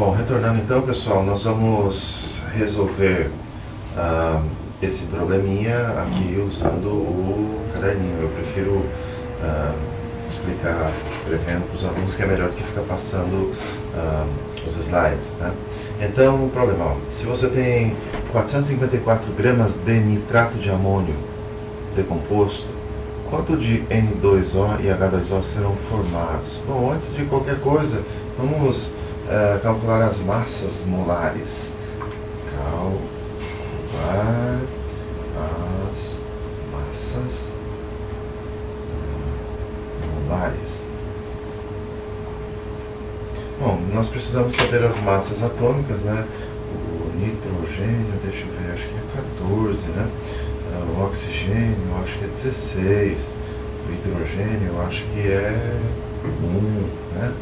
Bom, retornando então, pessoal, nós vamos resolver esse probleminha aqui usando o caderninho. Eu prefiro explicar escrevendo para os alunos, que é melhor do que ficar passando os slides, né? Então, o problema, ó, se você tem 454 gramas de nitrato de amônio decomposto, quanto de N2O e H2O serão formados? Bom, antes de qualquer coisa, vamos calcular as massas molares. Calcular as massas molares. Bom, nós precisamos saber as massas atômicas, né? O nitrogênio, deixa eu ver, acho que é 14, né? O oxigênio, eu acho que é 16. O hidrogênio, eu acho que é 1, né?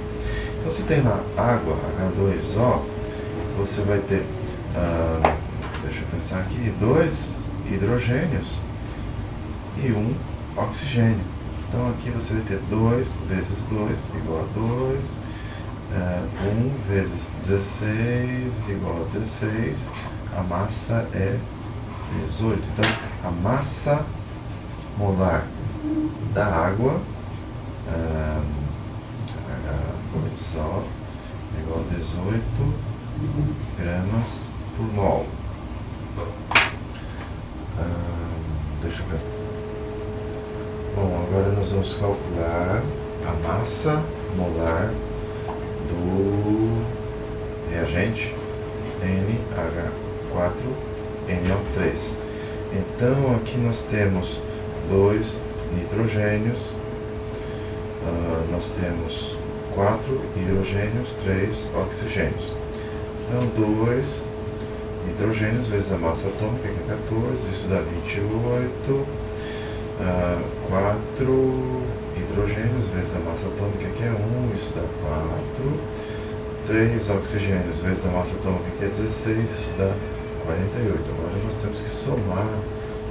Então, se tem na água H2O, você vai ter, deixa eu pensar aqui, 2 hidrogênios e 1 oxigênio. Então, aqui você vai ter 2 vezes 2 igual a 2, 1 vezes 16 igual a 16, a massa é 18. Então, a massa molar da água, H2O igual a 18 gramas por mol. Deixa eu pensar. Bom, agora nós vamos calcular a massa molar do reagente NH4NO3. Então aqui nós temos 2 nitrogênios, nós temos 4 hidrogênios, 3 oxigênios. Então 2 nitrogênios vezes a massa atômica, que é 14, isso dá 28. 4 hidrogênios vezes a massa atômica, que é 1, isso dá 4. 3 oxigênios vezes a massa atômica, que é 16, isso dá 48. Agora nós temos que somar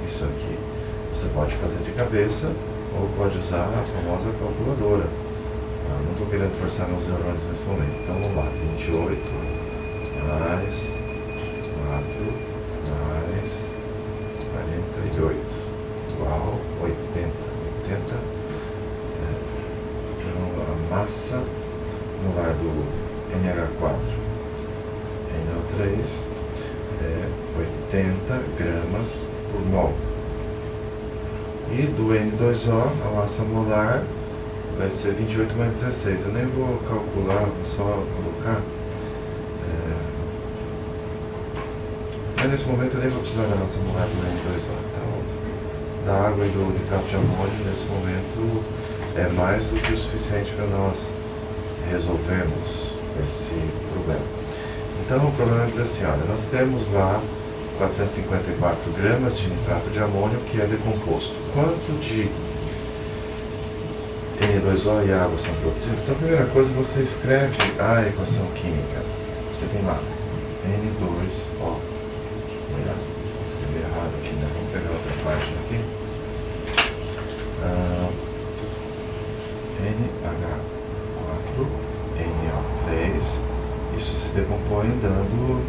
isso aqui. Você pode fazer de cabeça ou pode usar a famosa calculadora. Não estou querendo forçar meus neurônios nesse momento. Então vamos lá, 28 mais 4 mais 48 igual 80. Então a massa molar do NH4 NO3 é 80 gramas por mol. E do N2O, a massa molar vai ser 28 mais 16. Eu nem vou calcular, vou só colocar. Mas nesse momento eu nem vou precisar da massa molar do N2O. Então, da água e do nitrato de amônio, nesse momento, é mais do que o suficiente para nós resolvermos esse problema. Então, o problema diz assim, olha, nós temos lá 454 gramas de nitrato de amônio que é decomposto. Quanto de N2O e água são produzidos? Então, a primeira coisa, você escreve a equação química. Você tem lá N2O. Vou escrever errado aqui, né? Vamos pegar outra página aqui. NH4NO3. Isso se decompõe dando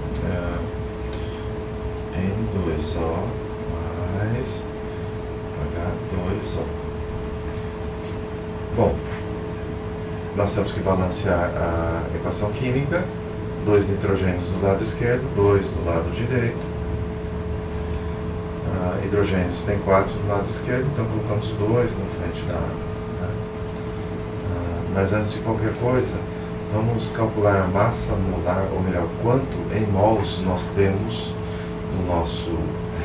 N2O mais H2O. Bom, nós temos que balancear a equação química. 2 nitrogênios do lado esquerdo, 2 do lado direito. Hidrogênios tem 4 do lado esquerdo, então colocamos 2 na frente da água, né? Mas antes de qualquer coisa, vamos calcular a massa molar, ou melhor, quanto em mols nós temos no nosso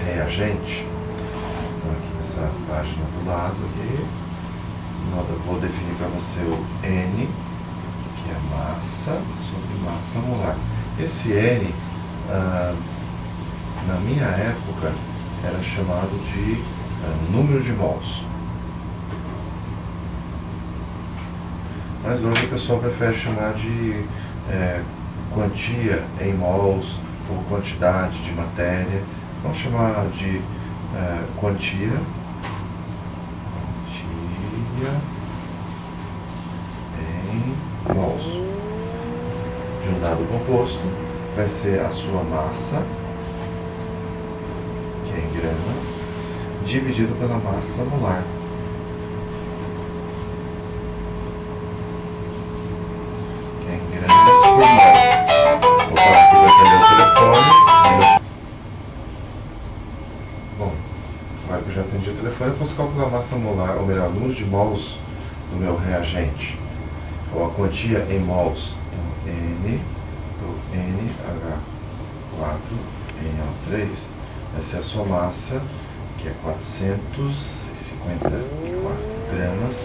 reagente. Então aqui nessa página do lado aqui, eu vou definir para você o N, que é massa sobre massa molar. Esse N, na minha época, era chamado de número de mols. Mas hoje o pessoal prefere chamar de quantia em mols ou quantidade de matéria. Vamos chamar de quantia em mols. de um dado composto vai ser a sua massa, que é em gramas, dividido pela massa molar. Que é em gramas por mol. Vou falar aqui para atender o telefone. Bom, agora que eu já atendi o telefone, eu posso calcular a massa molar, ou melhor, o número de mols do meu reagente, ou a quantia em mols. Então, N do NH4NO3 vai ser a sua massa, que é 454 gramas,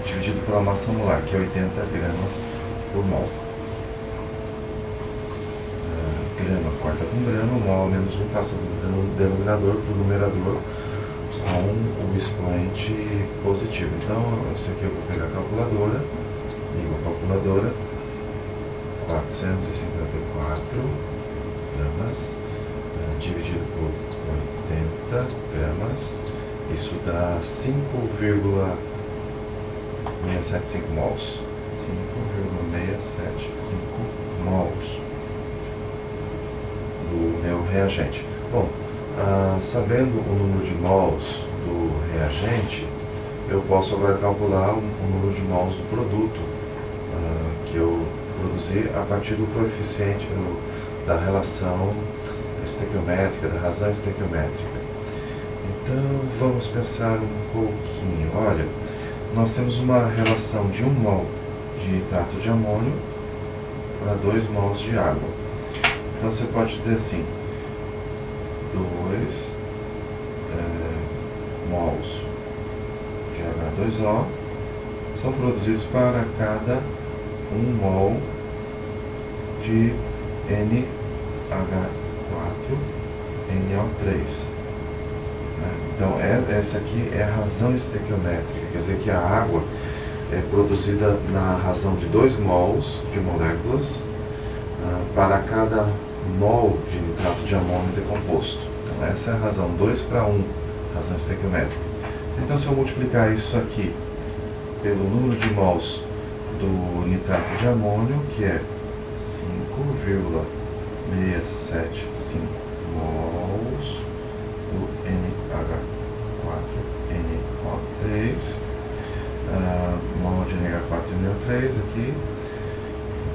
dividido pela massa molar, que é 80 gramas por mol. Grama corta com grama, mol menos 1 passa do denominador para o numerador com o expoente positivo. Então, isso aqui eu vou pegar a calculadora, ligo a calculadora, 454 gramas, dividido por 80 gramas, isso dá 5,675 mols. 5,675 mols do meu reagente. Bom, sabendo o número de mols do reagente, eu posso agora calcular o número de mols do produto que eu produzi a partir do coeficiente da relação estequiométrica, da razão estequiométrica. Então, vamos pensar um pouquinho. Olha, nós temos uma relação de 1 mol de nitrato de amônio para 2 mols de água. Então, você pode dizer assim, 2 mols de H2O são produzidos para cada 1 mol de NH4NO3. Então, essa aqui é a razão estequiométrica, quer dizer que a água é produzida na razão de 2 mols de moléculas para cada mol de nitrato de amônio decomposto. Então, essa é a razão 2 para 1, razão estequiométrica. Então, se eu multiplicar isso aqui pelo número de mols do nitrato de amônio, que é 5,675 mols do NH4NO3, mol de NH4NO3 aqui.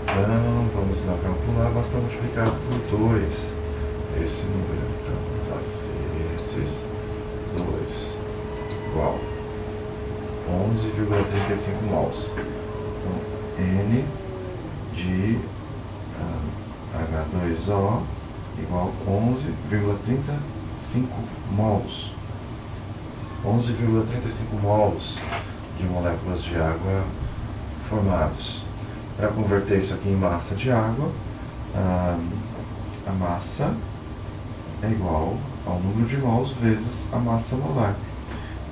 Então, vamos lá calcular, basta multiplicar por 2 esse número. Então, vezes 2 igual 11,35 mols. Então, N de H2O igual 11,35 mols. 11,35 mols de moléculas de água formados. Para converter isso aqui em massa de água, a massa é igual ao número de mols vezes a massa molar.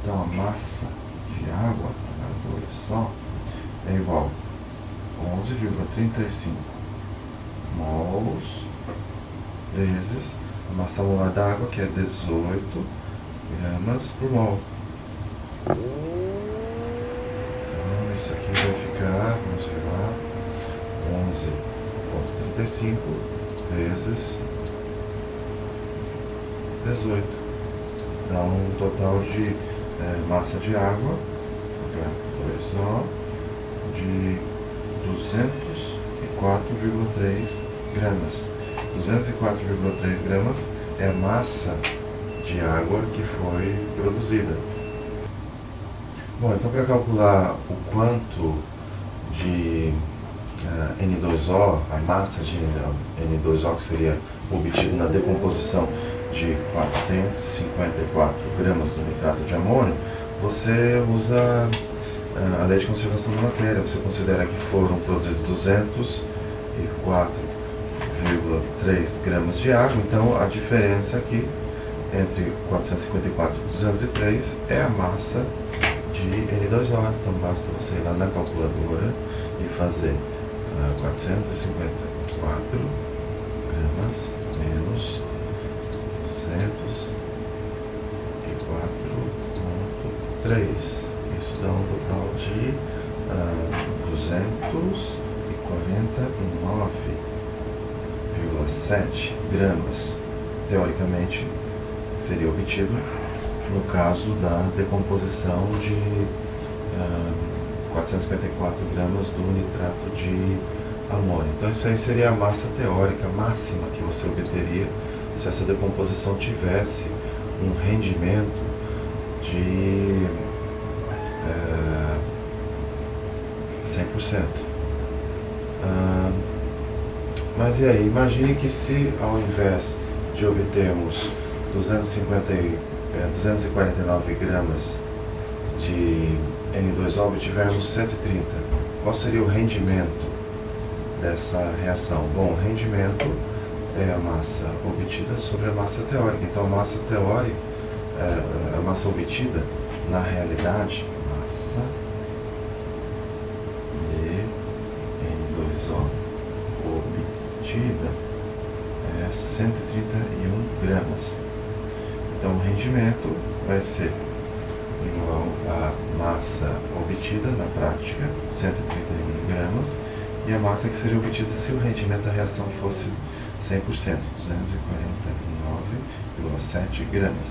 Então, a massa de água, H2O, é igual a 11,35 mols vezes a massa molar da água, que é 18 gramas por mol. Então, isso aqui vai ficar, vamos ver lá, 11,35 vezes 18. Dá um total de massa de água, H2O, de 204,3 gramas. 204,3 gramas é a massa de água que foi produzida. Bom, então para calcular o quanto de N2O, a massa de N2O que seria obtido na decomposição de 454 gramas do nitrato de amônio, você usa a lei de conservação da matéria. Você considera que foram produzidos 204,3 gramas de água, então a diferença aqui entre 454 e 203 é a massa de N2O. Então basta você ir lá na calculadora e fazer 454 gramas menos 204,3. Isso dá um total de 249 1,7 gramas, teoricamente, seria obtido no caso da decomposição de 454 gramas do nitrato de amônio. Então isso aí seria a massa teórica máxima que você obteria se essa decomposição tivesse um rendimento de 100%. Mas e aí, imagine que se ao invés de obtermos 249 gramas de N2O, obtivermos 130. Qual seria o rendimento dessa reação? Bom, o rendimento é a massa obtida sobre a massa teórica. Então a massa teórica, a massa obtida, na realidade, massa de N2O obtida é 131 gramas. Então o rendimento vai ser igual à massa obtida na prática, 131 gramas, e a massa que seria obtida se o rendimento da reação fosse 100%, 249,7 gramas,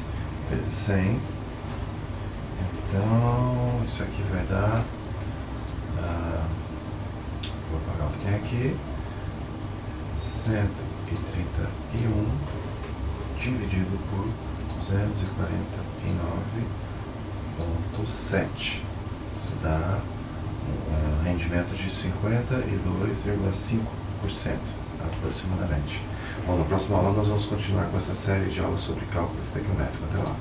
vezes 100. Então, isso aqui vai dar, vou apagar o que tem aqui, 131 dividido por 249,7. Isso dá um rendimento de 52,5% aproximadamente. Bom, na próxima aula nós vamos continuar com essa série de aulas sobre cálculo estequiométrico. Até lá!